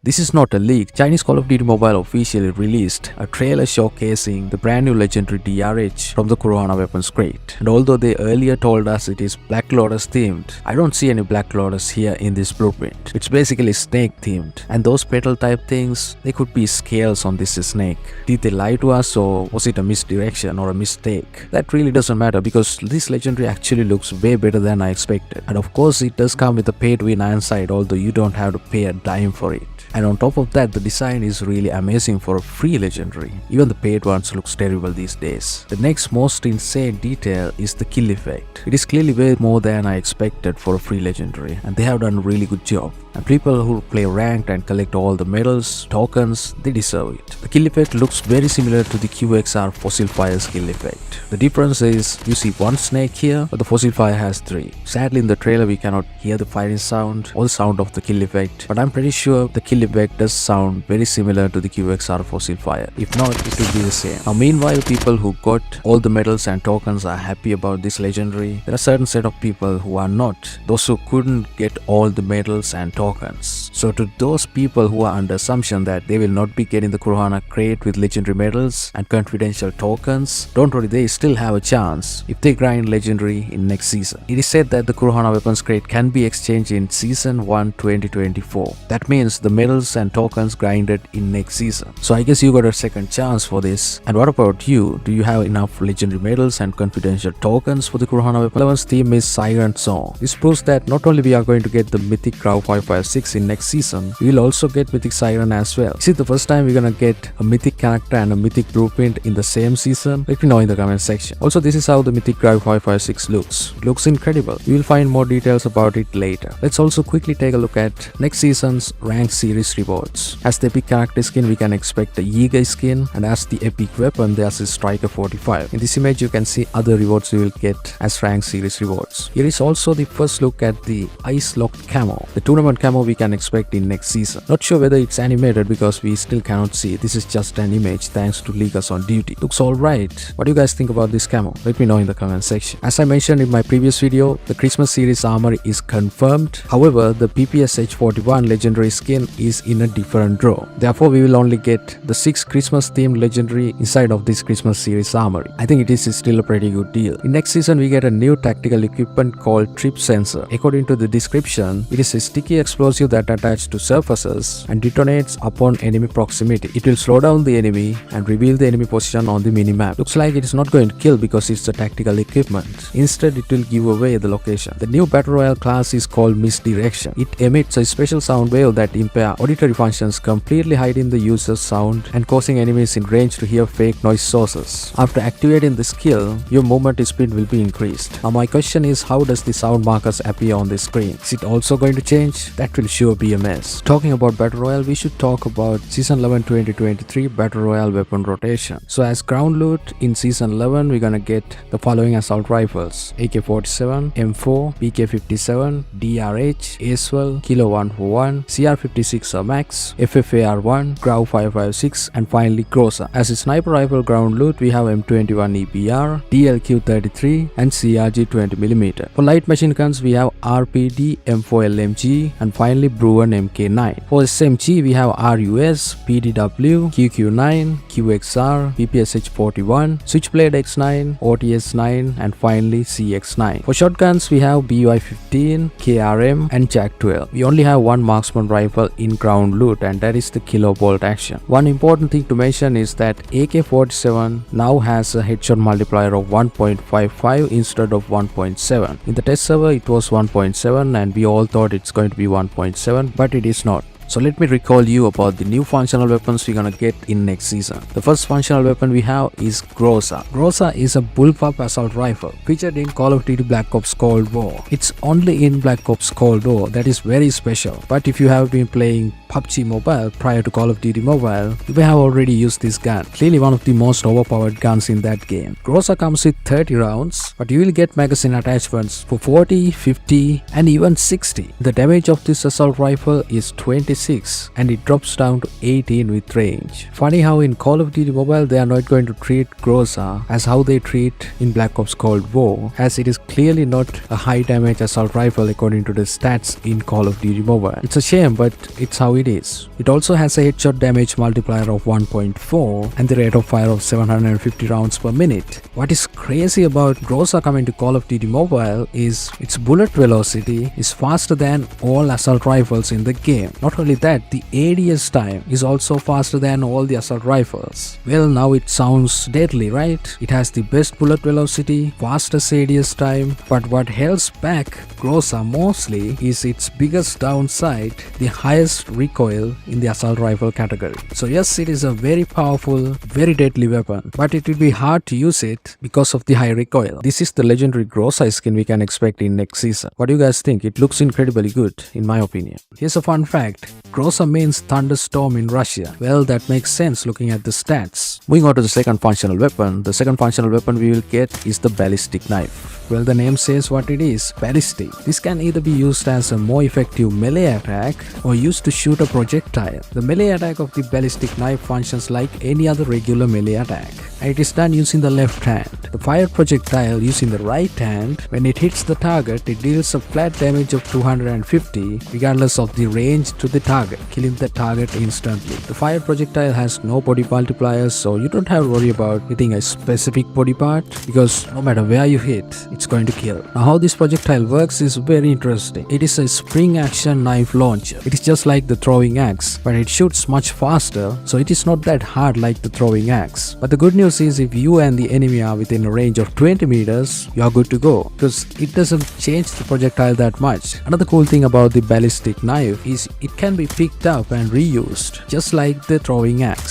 This is not a leak. Chinese Call of Duty Mobile officially released a trailer showcasing the brand new legendary DRH from the Corona weapons crate. And although they earlier told us it is Black Lotus themed, I don't see any Black Lotus here in this blueprint. It's basically snake themed. And those petal type things, they could be scales on this snake. Did they lie to us, or was it a misdirection or a mistake? That really doesn't matter because this legendary actually looks way better than I expected. And of course it does come with a pay to win iron sight, although you don't have to pay a dime for it. And on top of that, the design is really amazing for a free legendary. Even the paid ones looks terrible these days. The next most insane detail is the kill effect. It is clearly way more than I expected for a free legendary, and they have done a really good job. And people who play ranked and collect all the medals, tokens, they deserve it. The kill effect looks very similar to the QXR Fossil Fire's kill effect. The difference is you see one snake here, but the Fossil Fire has 3. Sadly in the trailer we cannot hear the firing sound or the sound of the kill effect, but I'm pretty sure the kill effect does sound very similar to the QXR Fossil Fire. If not, it will be the same. Now meanwhile, people who got all the medals and tokens are happy about this legendary. There are certain set of people who are not, those who couldn't get all the medals and tokens. So to those people who are under assumption that they will not be getting the Corona crate with legendary medals and confidential tokens, don't worry, they still have a chance if they grind legendary in next season. It is said that the Corona weapons crate can be exchanged in season 1 2024. That means the medals and tokens grinded in next season. So I guess you got a second chance for this. And what about you? Do you have enough legendary medals and confidential tokens for the Corona weapons theme is Siren song? This proves that not only we are going to get the Mythic Crow 556 in next season, we will also get Mythic Siren as well. Is it the first time we're gonna get a Mythic character and a Mythic blueprint in the same season? Let me know in the comment section. Also, this is how the Mythic Crow 556 looks. It looks incredible. We will find more details about it later. Let's also quickly take a look at next season's rank series rewards. As the epic character skin, we can expect the Yeager skin, and as the epic weapon, there's a Striker 45. In this image, you can see other rewards you will get as rank series rewards. Here is also the first look at the Ice Locked camo. The tournament camo we can expect in next season. Not sure whether it's animated because we still cannot see. This is just an image thanks to Locus on duty. Looks alright. What do you guys think about this camo? Let me know in the comment section. As I mentioned in my previous video, the Christmas series Armory is confirmed. However, the PPS H41 legendary skin is in a different draw. Therefore, we will only get the 6 Christmas themed legendary inside of this Christmas series Armory. I think it is still a pretty good deal. In next season, we get a new tactical equipment called Trip Sensor. According to the description, it is a sticky explosive that attaches to surfaces and detonates upon enemy proximity. It will slow down the enemy and reveal the enemy position on the minimap. Looks like it is not going to kill because it's a tactical equipment. Instead, it will give away the location. The new Battle Royale class is called Misdirection. It emits a special sound wave that impair auditory functions, completely hiding the user's sound and causing enemies in range to hear fake noise sources. After activating the skill, your movement speed will be increased. Now my question is, how does the sound markers appear on the screen? Is it also going to change? That will sure be a mess. Talking about Battle Royale, we should talk about Season 11 2023 Battle Royale weapon rotation. So as ground loot in Season 11, we're gonna get the following assault rifles: AK-47, M4, PK-57, DRH, ASWEL, Kilo 141, CR-56 Max, FFAR-1, Crow 556, and finally Groza. As a sniper rifle ground loot, we have M21 EBR, DLQ-33, and CRG 20mm. For light machine guns, we have RPD, M4 LMG, and finally Bruin MK9. For SMG, we have RUS, PDW, QQ9, QXR, PPSH41, Switchblade X9, OTS9, and finally CX9. For shotguns, we have BY15, KRM, and Jak-12. We only have one marksman rifle in ground loot, and that is the kilovolt action. One important thing to mention is that AK-47 now has a headshot multiplier of 1.55 instead of 1.7. In the test server, it was 1.7, and we all thought it's going to be 1.7, but it is not. So let me recall you about the new functional weapons we're gonna get in next season. The first functional weapon we have is Groza. Groza is a bullpup assault rifle featured in Call of Duty Black Ops Cold War. It's only in Black Ops Cold War, that is very special. But if you have been playing PUBG Mobile prior to Call of Duty Mobile, you may have already used this gun. Clearly one of the most overpowered guns in that game. Groza comes with 30 rounds, but you will get magazine attachments for 40, 50, and even 60. The damage of this assault rifle is 26 26 and it drops down to 18 with range. Funny how in Call of Duty Mobile they are not going to treat Groza as how they treat in Black Ops Cold War, as it is clearly not a high damage assault rifle according to the stats in Call of Duty Mobile. It's a shame, but it's how it is. It also has a headshot damage multiplier of 1.4 and the rate of fire of 750 rounds per minute. What is crazy about Groza coming to Call of Duty Mobile is its bullet velocity is faster than all assault rifles in the game. Not only that, the ADS time is also faster than all the assault rifles. Well, now it sounds deadly, right? It has the best bullet velocity, fastest ADS time, but what holds back Groza mostly is its biggest downside, the highest recoil in the assault rifle category. So yes, it is a very powerful, very deadly weapon, but it will be hard to use it because of the high recoil. This is the legendary Groza skin we can expect in next season. What do you guys think? It looks incredibly good in my opinion. Here's a fun fact. Groza means thunderstorm in Russia. Well, that makes sense looking at the stats. Moving on to the second functional weapon. The second functional weapon we will get is the ballistic knife. Well, the name says what it is, ballistic. This can either be used as a more effective melee attack or used to shoot a projectile. The melee attack of the ballistic knife functions like any other regular melee attack, and it is done using the left hand. The fired projectile using the right hand, when it hits the target, it deals a flat damage of 250 regardless of the range to the target, killing the target instantly. The fired projectile has no body multipliers, so you don't have to worry about hitting a specific body part because no matter where you hit, it's going to kill. Now how this projectile works is very interesting. It is a spring action knife launcher. It is just like the throwing axe, but it shoots much faster, so it is not that hard like the throwing axe. But the good news is if you and the enemy are within a range of 20 meters, you are good to go because it doesn't change the projectile that much. Another cool thing about the ballistic knife is it can be picked up and reused just like the throwing axe.